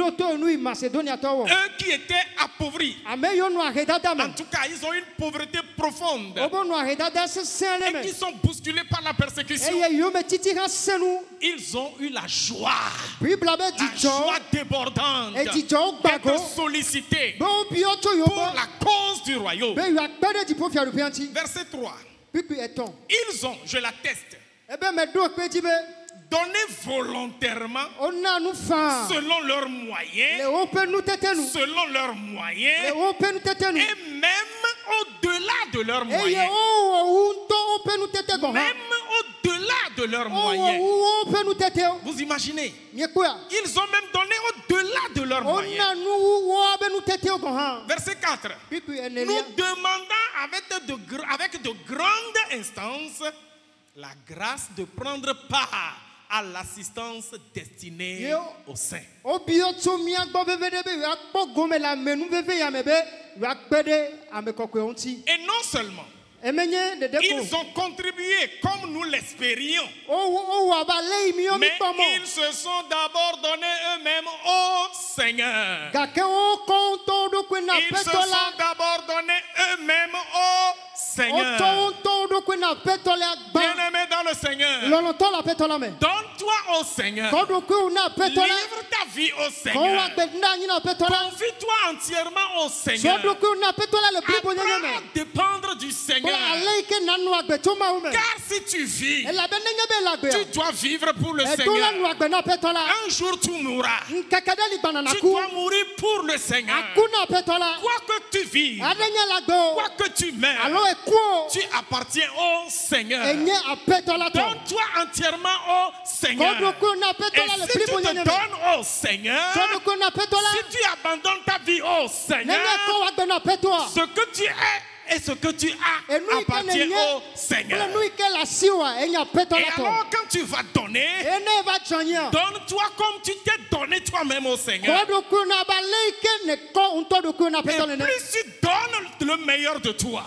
qui étaient appauvris, en tout cas ils ont une pauvreté profonde et qui sont bousculés par la persécution. Ils ont eu la joie débordante d'être sollicités pour la cause du royaume. Verset 3. Ils ont, je l'atteste, donné volontairement selon leurs moyens, et même au-delà de leurs moyens. De leurs moyens. Vous imaginez? Ils ont même donné au-delà de leurs moyens. Verset 4. Nous demandons avec de grandes instances la grâce de prendre part à l'assistance destinée aux saints. Et non seulement ils ont contribué comme nous l'espérions, mais ils se sont d'abord donnés eux-mêmes au Seigneur. Ils se sont d'abord donnés eux-mêmes au Seigneur. Bien-aimé dans le Seigneur, donne-toi au Seigneur. Livre ta vie au Seigneur. Confie-toi entièrement au Seigneur. Apprends à dépendre du Seigneur. Car si tu vis, tu dois vivre pour le Seigneur. Un jour tu mourras. Tu dois mourir pour le Seigneur. Quoi que tu vives, quoi que tu meurs, tu appartiens au Seigneur. Donne-toi entièrement au Seigneur. Et si tu te donnes au Seigneur, si tu abandonnes ta vie au Seigneur, ce que tu es et ce que tu as appartient au Seigneur. Et alors quand tu vas donner, donne-toi comme tu t'es donné toi-même au Seigneur. Et plus tu donnes le meilleur de toi,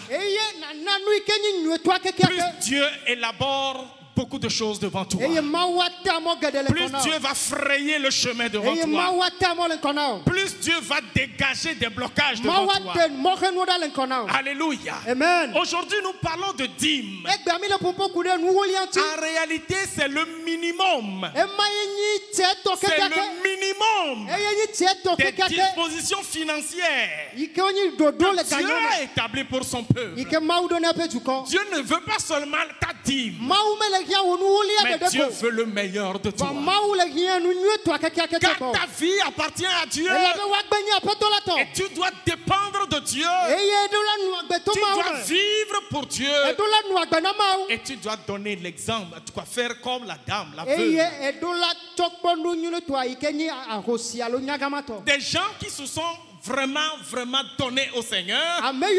plus Dieu élabore beaucoup de choses devant toi. Plus Dieu va frayer le chemin devant toi. Plus Dieu va dégager des blocages devant toi. Alléluia. Aujourd'hui, nous parlons de dîmes. En réalité, c'est le minimum. C'est le minimum des dispositions financières que Dieu a établies pour son peuple. Dieu ne veut pas seulement ta dîme, mais Dieu veut le meilleur de toi. Car ta vie appartient à Dieu. Et tu dois dépendre de Dieu. Tu dois vivre pour Dieu. Et tu dois donner l'exemple. Tu dois faire comme la dame, la veuve. Des gens qui se sont vraiment donnés au Seigneur, bien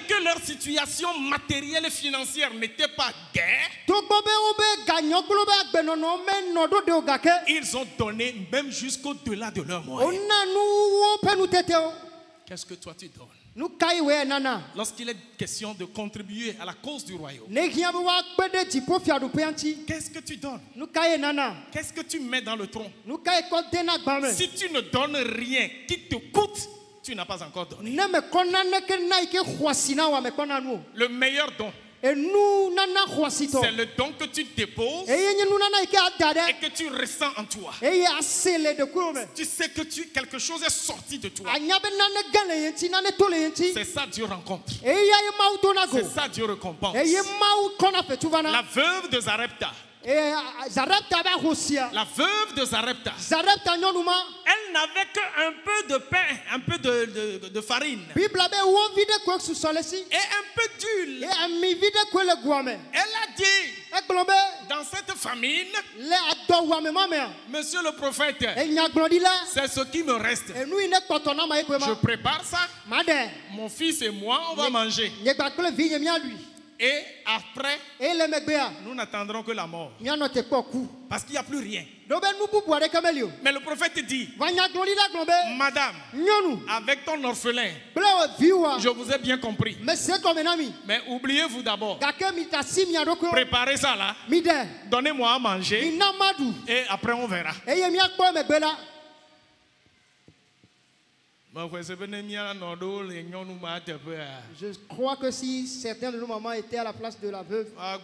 que leur situation matérielle et financière n'était pas gaie, ils ont donné même jusqu'au-delà de leurs moyens. Qu'est-ce que toi tu donnes? Lorsqu'il est question de contribuer à la cause du royaume, qu'est-ce que tu donnes? Qu'est-ce que tu mets dans le tronc? Si tu ne donnes rien qui te coûte, tu n'as pas encore donné. Le meilleur don, c'est le don que tu déposes et que tu ressens en toi. Tu sais que quelque chose est sorti de toi. C'est ça Dieu rencontre. C'est ça Dieu récompense. La veuve de Zarepta. La veuve de Zarepta, elle n'avait qu'un peu de pain, un peu de farine et un peu d'huile. Elle a dit, dans cette famine, monsieur le prophète, c'est ce qui me reste. Je prépare ça. Mon fils et moi, on va manger. Et après, nous n'attendrons que la mort. Parce qu'il n'y a plus rien. Mais le prophète dit, madame, avec ton orphelin, je vous ai bien compris. Mais oubliez-vous d'abord. Préparez ça là. Donnez-moi à manger. Et après on verra. Je crois que si certains de nos mamans étaient à la place de la veuve, ils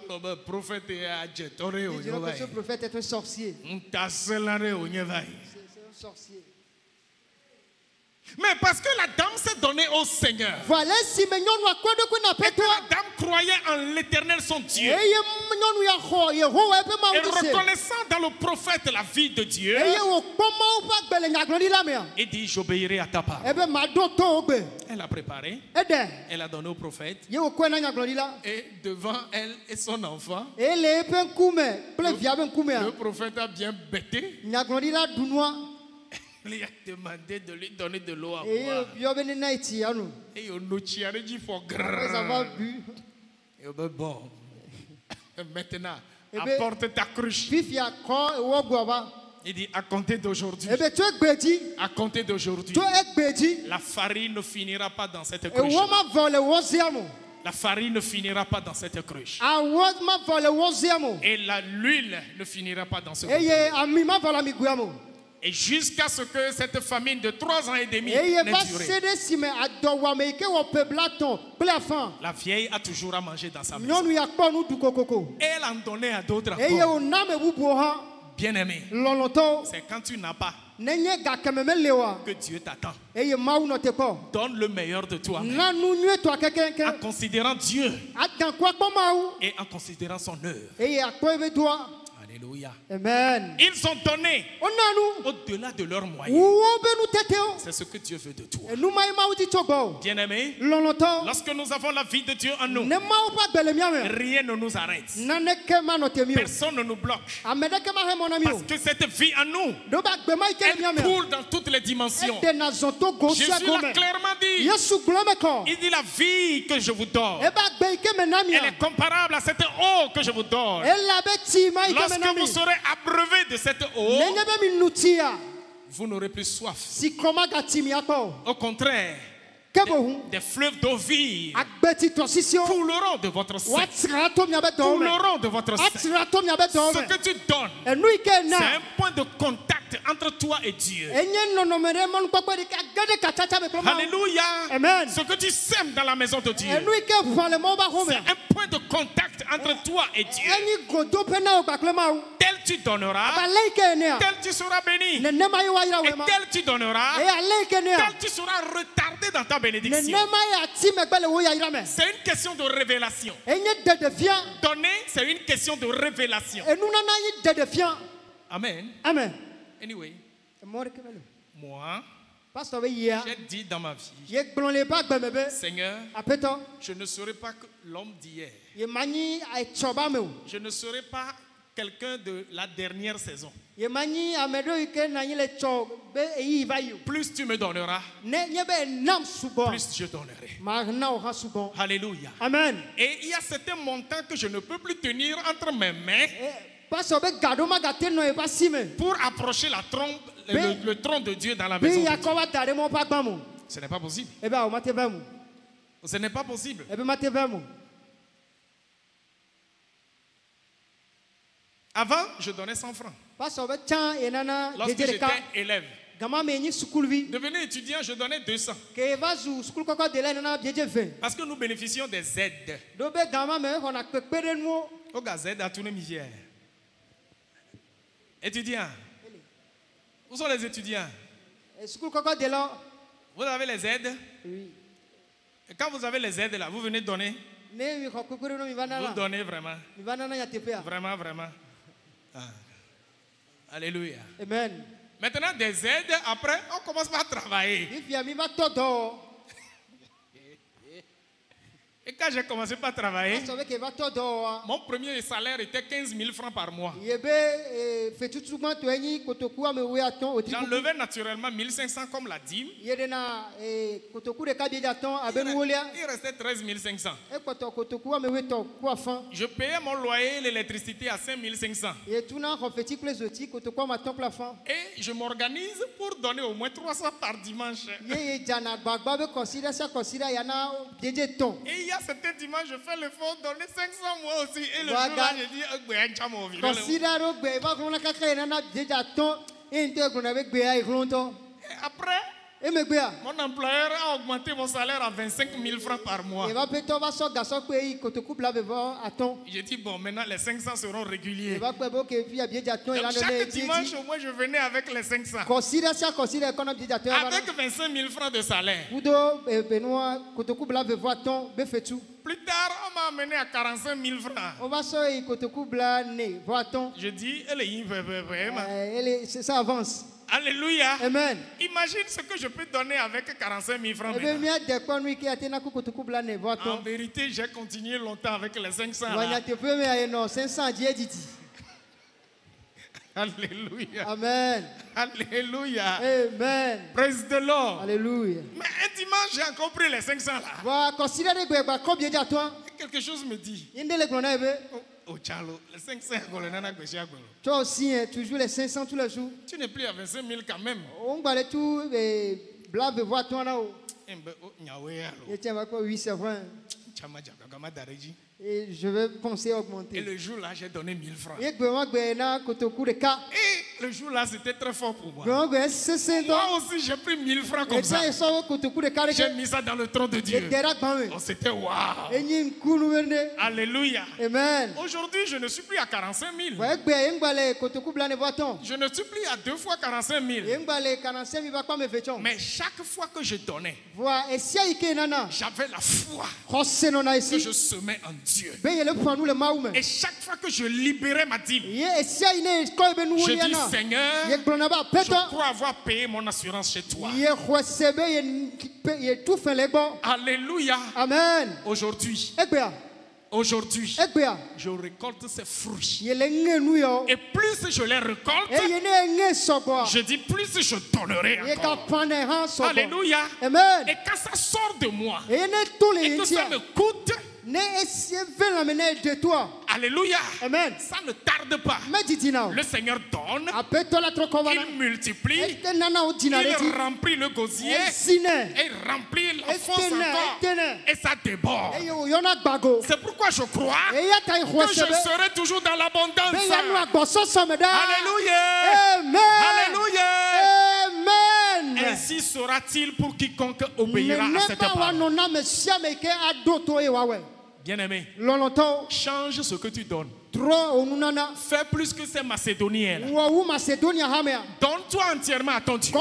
diraient que ce prophète est un sorcier. C'est un sorcier. Mais parce que la dame s'est donnée au Seigneur, et que la dame croyait en l'Éternel son Dieu, et reconnaissant dans le prophète la vie de Dieu, il dit, j'obéirai à ta parole. Elle a préparé, elle a donné au prophète, et devant elle et son enfant, le prophèète a bien bêté. Il a demandé de lui donner de l'eau à boire. Et on dit faut bon. Maintenant, apporte ta cruche. Il dit à compter d'aujourd'hui. À compter d'aujourd'hui, la farine ne finira pas dans cette cruche. La farine ne finira pas dans cette cruche. Et l'huile ne finira pas dans ce cruche. Et jusqu'à ce que cette famine de 3 ans et demi n'ait duré, la vieille a toujours à manger dans sa maison. Et elle en donnait à d'autres encore. Bien aimé, c'est quand tu n'as pas que Dieu t'attend. Donne le meilleur de toi, en considérant Dieu et en considérant son œuvre. Alléluia. Amen. Ils ont donné au-delà de leurs moyens. C'est ce que Dieu veut de toi. Bien-aimé, lorsque nous avons la vie de Dieu en nous, rien ne nous arrête. Personne ne nous bloque. Parce que cette vie en nous, elle coule dans toutes les dimensions. Jésus l'a clairement dit. Il dit la vie que je vous donne, elle est comparable à cette eau que je vous donne. Lorsque vous serez abreuvé de cette eau, vous n'aurez plus soif. Au contraire, des fleuves d'eau vive couleront de votre sein. Couleront de votre sein. Ce que tu donnes, c'est un point de contact entre toi et Dieu. Alléluia. Amen. Ce que tu sèmes dans la maison de Dieu, c'est un point de contact entre toi et Dieu. Tel tu donneras, tel tu seras béni. Et tel tu donneras, tel tu seras retardé dans ta bénédiction. C'est une question de révélation. Donner, c'est une question de révélation. Amen. Amen. Anyway, moi, j'ai dit dans ma vie, Seigneur, je ne serai pas l'homme d'hier. Je ne serai pas quelqu'un de la dernière saison. Plus tu me donneras, plus je donnerai. Alléluia. Amen. Et il y a certains montants que je ne peux plus tenir entre mes mains pour approcher la trompe, le trône de Dieu dans la maison de Dieu. Ce n'est pas possible. Ce n'est pas possible. Avant, je donnais 100 francs. Lorsque j'étais élève. Devenir étudiant, je donnais 200. Parce que nous bénéficions des aides. Au gazette à tous les misères. Étudiants. Où sont les étudiants? Vous avez les aides? Oui. Et quand vous avez les aides là, vous venez donner? Vous donnez vraiment? Vraiment, vraiment. Ah. Alléluia. Amen. Maintenant, des aides, après, on commence par travailler. Et quand j'ai commencé par travailler, mon premier salaire était 15 000 francs par mois. J'enlevais naturellement 1500 comme la dîme. Il restait 13 500. Je payais mon loyer et l'électricité à 5 500. Et je m'organise pour donner au moins 300 par dimanche. Et il y a certains dimanches, je fais l'effort de donner 500 moi aussi. Et le jour-là, je dis, et après, mon employeur a augmenté mon salaire à 25 000 francs par mois. J'ai dit, bon, maintenant les 500 seront réguliers. Donc, chaque dimanche, au moins, je venais avec les 500. Avec 25 000 francs de salaire. Plus tard, on m'a amené à 45 000 francs. Je dis, ça avance. Alléluia. Amen. Imagine ce que je peux donner avec 45 000 francs. En vérité, j'ai continué longtemps avec les 500. Alléluia. Amen. Alléluia. Amen. Praise the Lord. Alléluia. Mais un dimanche, j'ai encore pris les 500 là. Quelque chose me dit. Oh, Charlo, les 500, toi aussi, tu joues les 500 tous les jours. Tu n'es plus à 25 000 quand même. On va tout blave voir toi là. Et tiens, oui, c'est vrai. Et je vais penser à augmenter. Et le jour là, j'ai donné 1000 francs. Et Le jour-là, c'était très fort pour moi. Moi aussi, j'ai pris 1000 francs comme ça. J'ai mis ça dans le trône de Dieu. Oh, c'était waouh. Alléluia. Amen. Aujourd'hui, je ne suis plus à 45 000. Je ne suis plus à 2 fois 45 000. Mais chaque fois que je donnais, j'avais la foi que je semais en Dieu. Et chaque fois que je libérais ma dîme, je dis, Seigneur, je crois avoir payé mon assurance chez toi. Alléluia. Amen. Aujourd'hui, je récolte ces fruits. Et plus je les récolte, je dis plus je donnerai encore. Alléluia. Amen. Et quand ça sort de moi, et que ça me coûte, alléluia. Amen. Ça ne tarde pas. Le Seigneur donne, il multiplie, il remplit le gosier, et il remplit la fosse encore, et ça déborde. C'est pourquoi je crois que je serai toujours dans l'abondance. Alléluia. Alléluia. Ainsi sera-t-il pour quiconque obéira à cette parole. Bien-aimé, change ce que tu donnes. Fais plus que ces Macédoniens. Donne-toi entièrement à ton Dieu.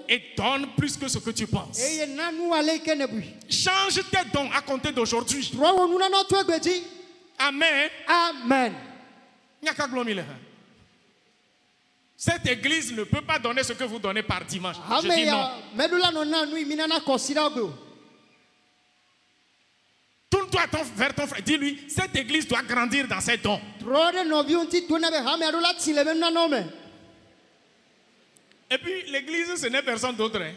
Et donne plus que ce que tu penses. Change tes dons à compter d'aujourd'hui. Amen. Amen. Cette église ne peut pas donner ce que vous donnez par dimanche. Je dis non. Tourne-toi vers ton frère. Dis-lui, cette église doit grandir dans ses dons. Et puis l'église, ce n'est personne d'autre. Hein?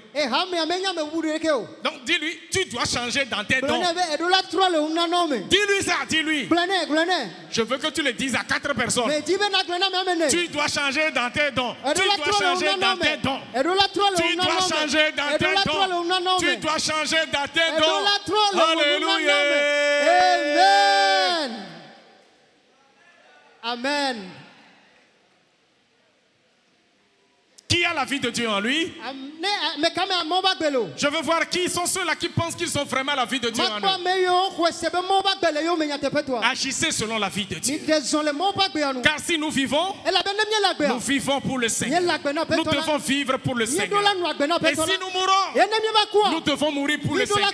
Donc dis-lui, tu dois changer dans tes dons. Dis-lui ça, dis-lui. Je veux que tu le dises à 4 personnes. Tu dois changer dans tes dons. Tu dois changer dans tes dons. Tu dois changer dans tes dons. Tu dois changer dans tes dons. Alléluia. Amen. Amen. Qui a la vie de Dieu en lui? Je veux voir qui sont ceux-là qui pensent qu'ils ont vraiment la vie de Dieu en eux. Agissez selon la vie de Dieu. Car si nous vivons pour le Seigneur. Nous devons vivre pour le Seigneur. Et si nous mourons, nous devons mourir pour le Seigneur.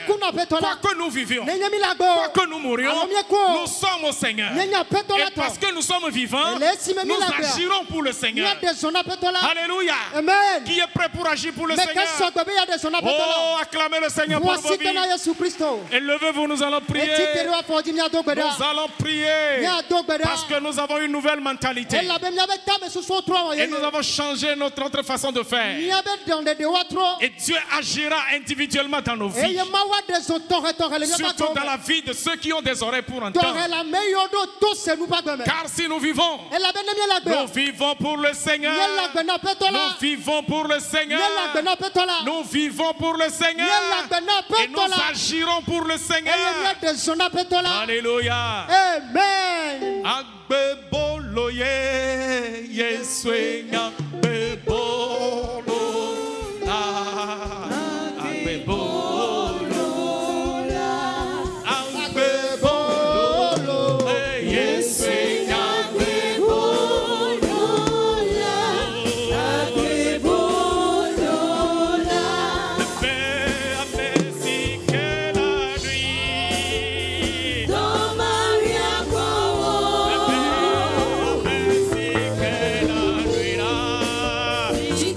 Quoi que nous vivions, quoi que nous mourions, nous sommes au Seigneur. Et parce que nous sommes vivants, nous agirons pour le Seigneur. Alléluia. Amen. Qui est prêt pour agir pour le Seigneur? Oh, acclamez le Seigneur pour vos vies. Élevez-vous, nous allons prier. Nous allons prier parce que nous avons une nouvelle mentalité. Et nous avons changé notre façon de faire. Et Dieu agira individuellement dans nos vies. Surtout dans la vie de ceux qui ont des oreilles pour entendre. Car si nous vivons pour le Seigneur. Nous vivons pour le Seigneur. Nous vivons pour le Seigneur. Et nous agirons pour le Seigneur. Alléluia. Amen.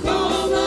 Como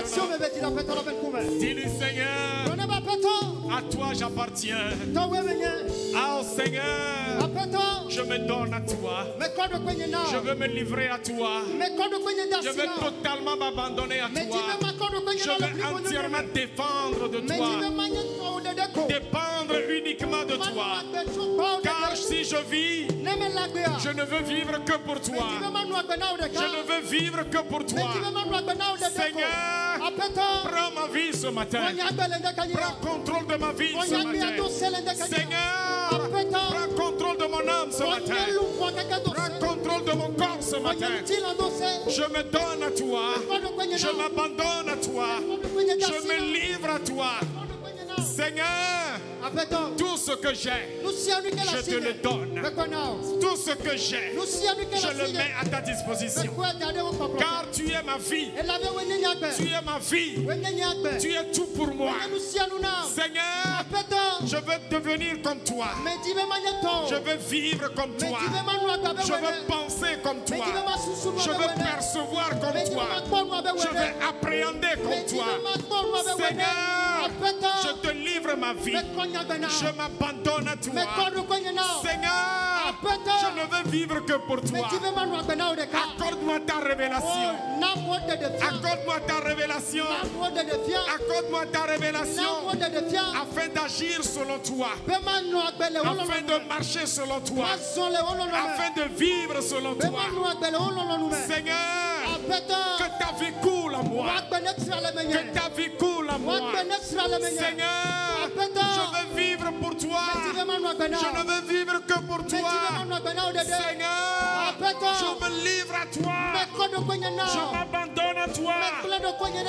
Seigneur. Dis-lui, Seigneur, à toi j'appartiens. Ah, Seigneur, je me donne à toi. Je veux me livrer à toi. Je veux totalement m'abandonner à toi. Je veux entièrement dépendre de toi. Dépendre uniquement de toi. Car si je vis, je ne veux vivre que pour toi. Je ne veux vivre que pour toi. Seigneur, prends ma vie ce matin. Prends contrôle de ma vie ce matin. Seigneur, prends contrôle de mon âme ce matin. Prends contrôle de mon corps ce matin. Je me donne à toi. Je m'abandonne à toi. Je me livre à toi. Seigneur, tout ce que j'ai, je te le donne. Tout ce que j'ai, je le mets à ta disposition. Car tu es ma vie. Tu es ma vie. Tu es tout pour moi. Seigneur, je veux devenir comme toi. Je veux vivre comme toi. Je veux penser comme toi. Je veux percevoir comme toi. Je veux appréhender comme toi. Seigneur, je te livre ma vie. Je m'abandonne à toi. Seigneur, je ne veux vivre que pour toi. Accorde-moi ta révélation. Accorde-moi ta révélation. Accorde-moi ta révélation afin d'agir selon toi. Afin de marcher selon toi. Afin de vivre selon toi. Seigneur, que ta vie coule à moi. Que ta vie coule à moi. Seigneur, je veux vivre pour toi. Je ne veux vivre que pour toi. Seigneur, je me livre à toi. Je m'abandonne à toi.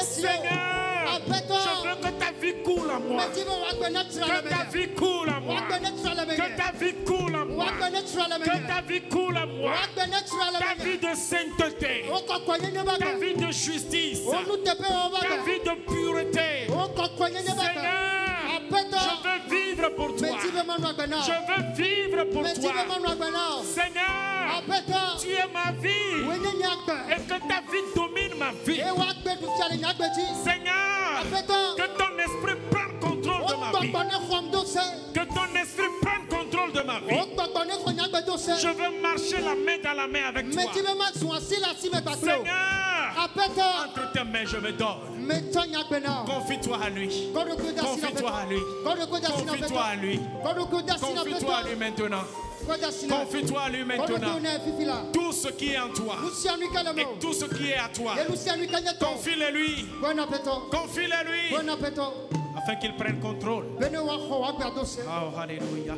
Seigneur, je veux que ta vie coule à moi. Que ta vie coule à moi. Que ta vie coule à moi. Que ta vie coule à moi. Ta vie de sainteté. Ta vie de justice. Ta vie de pureté. Seigneur, je veux vivre pour toi. Je veux vivre pour toi. Seigneur, tu es ma vie. Et que ta vie domine ma vie. Seigneur, que ton esprit prenne contrôle de ma vie. Que ton esprit prenne contrôle de ma vie. Je veux marcher la main dans la main avec toi. Seigneur, entre tes mains je me donne. Confie-toi à lui. Confie-toi à lui. Confie-toi à lui. Confie-toi à lui maintenant. Confie-toi à lui maintenant. Tout ce qui est en toi et tout ce qui est à toi, confie-le lui. Confie-le lui afin qu'il prenne contrôle. Oh, alléluia.